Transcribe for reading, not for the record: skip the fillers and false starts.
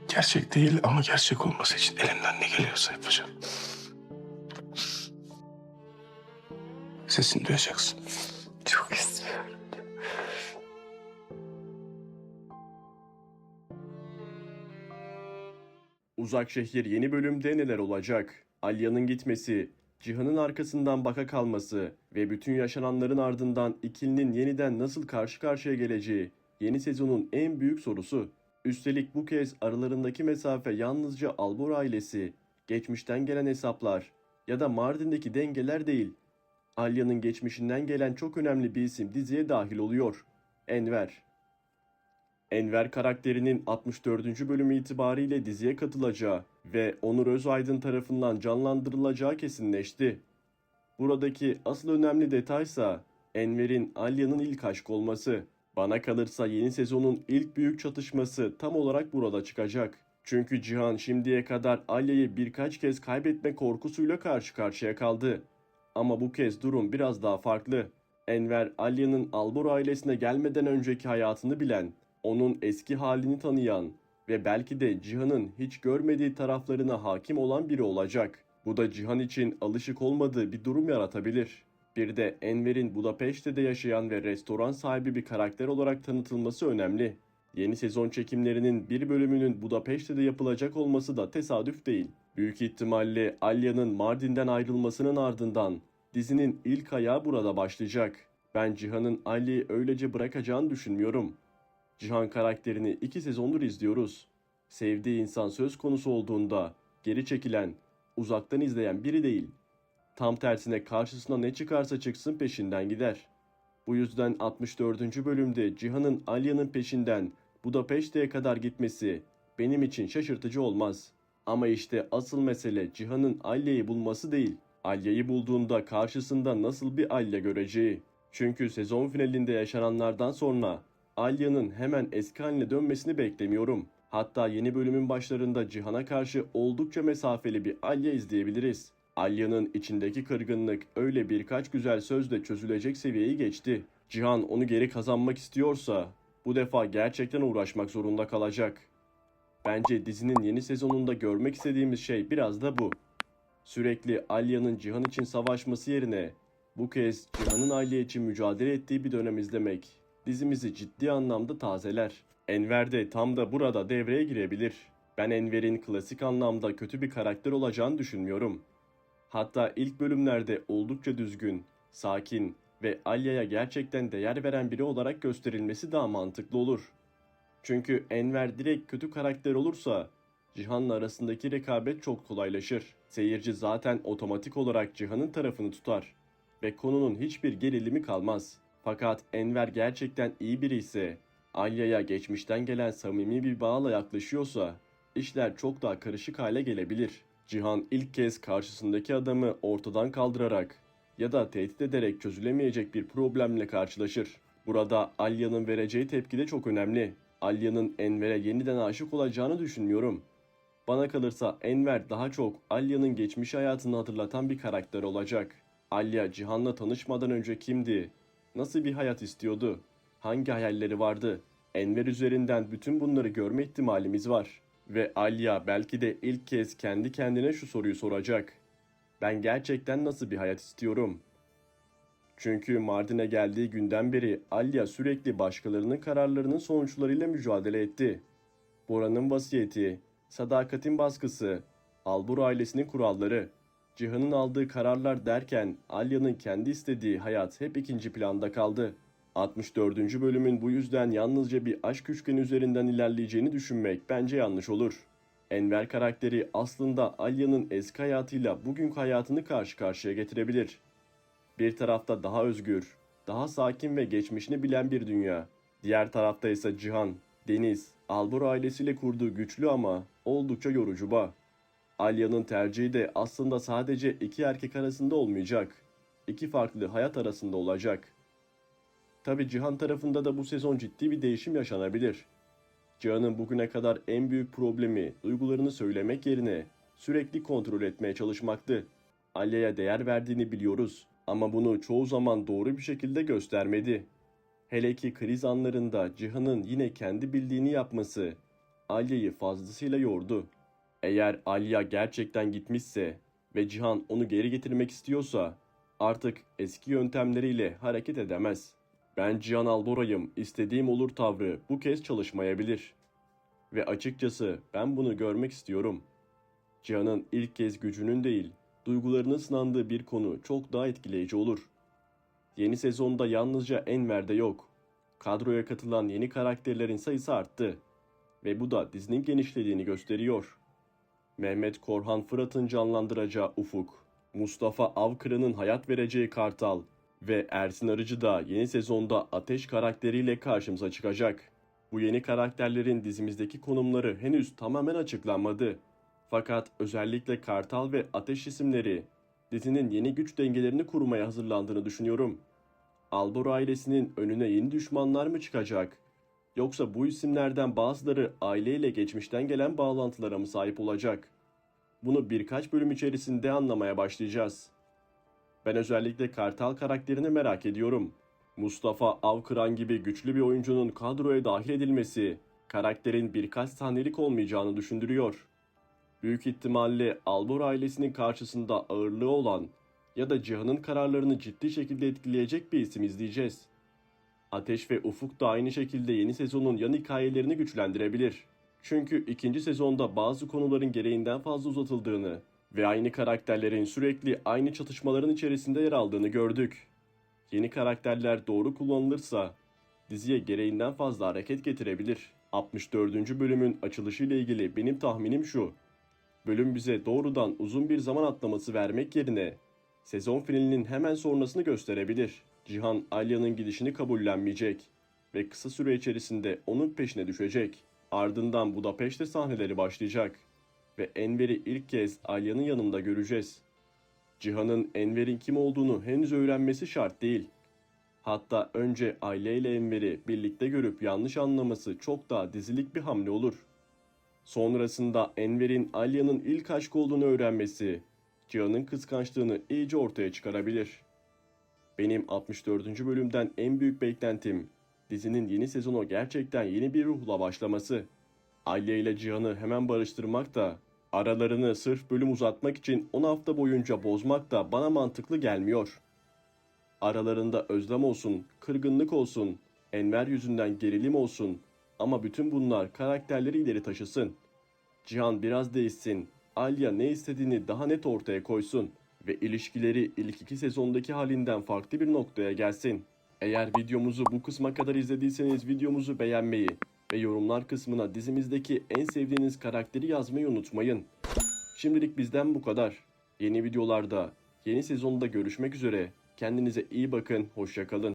Gerçek değil ama gerçek olması için elimden ne geliyorsa yapacağım. Sesini duyacaksın. Çok istiyorum. Uzak Şehir yeni bölümde neler olacak? Alya'nın gitmesi, Cihan'ın arkasından baka kalması ve bütün yaşananların ardından ikilinin yeniden nasıl karşı karşıya geleceği yeni sezonun en büyük sorusu. Üstelik bu kez aralarındaki mesafe yalnızca Albor ailesi, geçmişten gelen hesaplar ya da Mardin'deki dengeler değil. Alya'nın geçmişinden gelen çok önemli bir isim diziye dahil oluyor. Enver. Enver karakterinin 64. bölümü itibariyle diziye katılacağı ve Onur Özaydın tarafından canlandırılacağı kesinleşti. Buradaki asıl önemli detaysa Enver'in Alya'nın ilk aşk olması. Bana kalırsa yeni sezonun ilk büyük çatışması tam olarak burada çıkacak. Çünkü Cihan şimdiye kadar Alya'yı birkaç kez kaybetme korkusuyla karşı karşıya kaldı. Ama bu kez durum biraz daha farklı. Enver, Alya'nın Albor ailesine gelmeden önceki hayatını bilen, onun eski halini tanıyan ve belki de Cihan'ın hiç görmediği taraflarına hakim olan biri olacak. Bu da Cihan için alışık olmadığı bir durum yaratabilir. Bir de Enver'in Budapeşte'de yaşayan ve restoran sahibi bir karakter olarak tanıtılması önemli. Yeni sezon çekimlerinin bir bölümünün Budapeşte'de yapılacak olması da tesadüf değil. Büyük ihtimalle Alya'nın Mardin'den ayrılmasının ardından dizinin ilk ayağı burada başlayacak. Ben Cihan'ın Alya'yı öylece bırakacağını düşünmüyorum. Cihan karakterini 2 sezondur izliyoruz. Sevdiği insan söz konusu olduğunda geri çekilen, uzaktan izleyen biri değil. Tam tersine karşısına ne çıkarsa çıksın peşinden gider. Bu yüzden 64. bölümde Cihan'ın Alya'nın peşinden Budapeşte'ye kadar gitmesi benim için şaşırtıcı olmaz. Ama işte asıl mesele Cihan'ın Alya'yı bulması değil. Alya'yı bulduğunda karşısında nasıl bir Alya göreceği. Çünkü sezon finalinde yaşananlardan sonra Alya'nın hemen eski haline dönmesini beklemiyorum. Hatta yeni bölümün başlarında Cihan'a karşı oldukça mesafeli bir Alya izleyebiliriz. Alya'nın içindeki kırgınlık öyle birkaç güzel sözle çözülecek seviyeyi geçti. Cihan onu geri kazanmak istiyorsa bu defa gerçekten uğraşmak zorunda kalacak. Bence dizinin yeni sezonunda görmek istediğimiz şey biraz da bu. Sürekli Alya'nın Cihan için savaşması yerine bu kez Cihan'ın Alya için mücadele ettiği bir dönem izlemek dizimizi ciddi anlamda tazeler. Enver de tam da burada devreye girebilir. Ben Enver'in klasik anlamda kötü bir karakter olacağını düşünmüyorum. Hatta ilk bölümlerde oldukça düzgün, sakin ve Alya'ya gerçekten değer veren biri olarak gösterilmesi daha mantıklı olur. Çünkü Enver direkt kötü karakter olursa Cihan'la arasındaki rekabet çok kolaylaşır. Seyirci zaten otomatik olarak Cihan'ın tarafını tutar ve konunun hiçbir gerilimi kalmaz. Fakat Enver gerçekten iyi biri ise, Alya'ya geçmişten gelen samimi bir bağla yaklaşıyorsa işler çok daha karışık hale gelebilir. Cihan ilk kez karşısındaki adamı ortadan kaldırarak ya da tehdit ederek çözülemeyecek bir problemle karşılaşır. Burada Alya'nın vereceği tepki de çok önemli. Alya'nın Enver'e yeniden aşık olacağını düşünmüyorum. Bana kalırsa Enver daha çok Alya'nın geçmiş hayatını hatırlatan bir karakter olacak. Alya Cihan'la tanışmadan önce kimdi? Nasıl bir hayat istiyordu? Hangi hayalleri vardı? Enver üzerinden bütün bunları görme ihtimalimiz var. Ve Alya belki de ilk kez kendi kendine şu soruyu soracak. Ben gerçekten nasıl bir hayat istiyorum? Çünkü Mardin'e geldiği günden beri Alya sürekli başkalarının kararlarının sonuçlarıyla mücadele etti. Bora'nın vasiyeti, sadakatin baskısı, Albur ailesinin kuralları, Cihan'ın aldığı kararlar derken Alya'nın kendi istediği hayat hep ikinci planda kaldı. 64. bölümün bu yüzden yalnızca bir aşk üçgeni üzerinden ilerleyeceğini düşünmek bence yanlış olur. Enver karakteri aslında Alya'nın eski hayatıyla bugünkü hayatını karşı karşıya getirebilir. Bir tarafta daha özgür, daha sakin ve geçmişini bilen bir dünya. Diğer tarafta ise Cihan, Deniz, Albor ailesiyle kurduğu güçlü ama oldukça yorucu bağ. Alya'nın tercihi de aslında sadece iki erkek arasında olmayacak. İki farklı hayat arasında olacak. Tabi Cihan tarafında da bu sezon ciddi bir değişim yaşanabilir. Cihan'ın bugüne kadar en büyük problemi duygularını söylemek yerine sürekli kontrol etmeye çalışmaktı. Alya'ya değer verdiğini biliyoruz ama bunu çoğu zaman doğru bir şekilde göstermedi. Hele ki kriz anlarında Cihan'ın yine kendi bildiğini yapması Alya'yı fazlasıyla yordu. Eğer Alya gerçekten gitmişse ve Cihan onu geri getirmek istiyorsa artık eski yöntemleriyle hareket edemez. Ben Cihan Albora'yım, istediğim olur tavrı bu kez çalışmayabilir. Ve açıkçası ben bunu görmek istiyorum. Cihan'ın ilk kez gücünün değil, duygularının sınandığı bir konu çok daha etkileyici olur. Yeni sezonda yalnızca Enver'de yok. Kadroya katılan yeni karakterlerin sayısı arttı. Ve bu da dizinin genişlediğini gösteriyor. Mehmet Korhan Fırat'ın canlandıracağı Ufuk, Mustafa Avkıra'nın hayat vereceği Kartal ve Ersin Arıcı da yeni sezonda Ateş karakteriyle karşımıza çıkacak. Bu yeni karakterlerin dizimizdeki konumları henüz tamamen açıklanmadı. Fakat özellikle Kartal ve Ateş isimleri dizinin yeni güç dengelerini kurmaya hazırlandığını düşünüyorum. Albor ailesinin önüne yeni düşmanlar mı çıkacak? Yoksa bu isimlerden bazıları aileyle geçmişten gelen bağlantılara mı sahip olacak? Bunu birkaç bölüm içerisinde anlamaya başlayacağız. Ben özellikle Kartal karakterini merak ediyorum. Mustafa Avkıran gibi güçlü bir oyuncunun kadroya dahil edilmesi, karakterin birkaç sahnelik olmayacağını düşündürüyor. Büyük ihtimalle Albor ailesinin karşısında ağırlığı olan ya da Cihan'ın kararlarını ciddi şekilde etkileyecek bir isim izleyeceğiz. Ateş ve Ufuk da aynı şekilde yeni sezonun yan hikayelerini güçlendirebilir. Çünkü ikinci sezonda bazı konuların gereğinden fazla uzatıldığını ve aynı karakterlerin sürekli aynı çatışmaların içerisinde yer aldığını gördük. Yeni karakterler doğru kullanılırsa diziye gereğinden fazla hareket getirebilir. 64. bölümün açılışı ile ilgili benim tahminim şu. Bölüm bize doğrudan uzun bir zaman atlaması vermek yerine sezon finalinin hemen sonrasını gösterebilir. Cihan Alya'nın gidişini kabullenmeyecek ve kısa süre içerisinde onun peşine düşecek. Ardından Budapeşte sahneleri başlayacak ve Enver'i ilk kez Alya'nın yanında göreceğiz. Cihan'ın Enver'in kim olduğunu henüz öğrenmesi şart değil. Hatta önce Alya ile Enver'i birlikte görüp yanlış anlaması çok daha dizilik bir hamle olur. Sonrasında Enver'in Alya'nın ilk aşk olduğunu öğrenmesi, Cihan'ın kıskançlığını iyice ortaya çıkarabilir. Benim 64. bölümden en büyük beklentim, dizinin yeni sezonu gerçekten yeni bir ruhla başlaması. Alya ile Cihan'ı hemen barıştırmak da, aralarını sırf bölüm uzatmak için 10 hafta boyunca bozmak da bana mantıklı gelmiyor. Aralarında özlem olsun, kırgınlık olsun, Enver yüzünden gerilim olsun ama bütün bunlar karakterleri ileri taşısın. Cihan biraz değişsin, Alya ne istediğini daha net ortaya koysun ve ilişkileri ilk 2 sezondaki halinden farklı bir noktaya gelsin. Eğer videomuzu bu kısma kadar izlediyseniz videomuzu beğenmeyi ve yorumlar kısmına dizimizdeki en sevdiğiniz karakteri yazmayı unutmayın. Şimdilik bizden bu kadar. Yeni videolarda, yeni sezonda görüşmek üzere. Kendinize iyi bakın, hoşça kalın.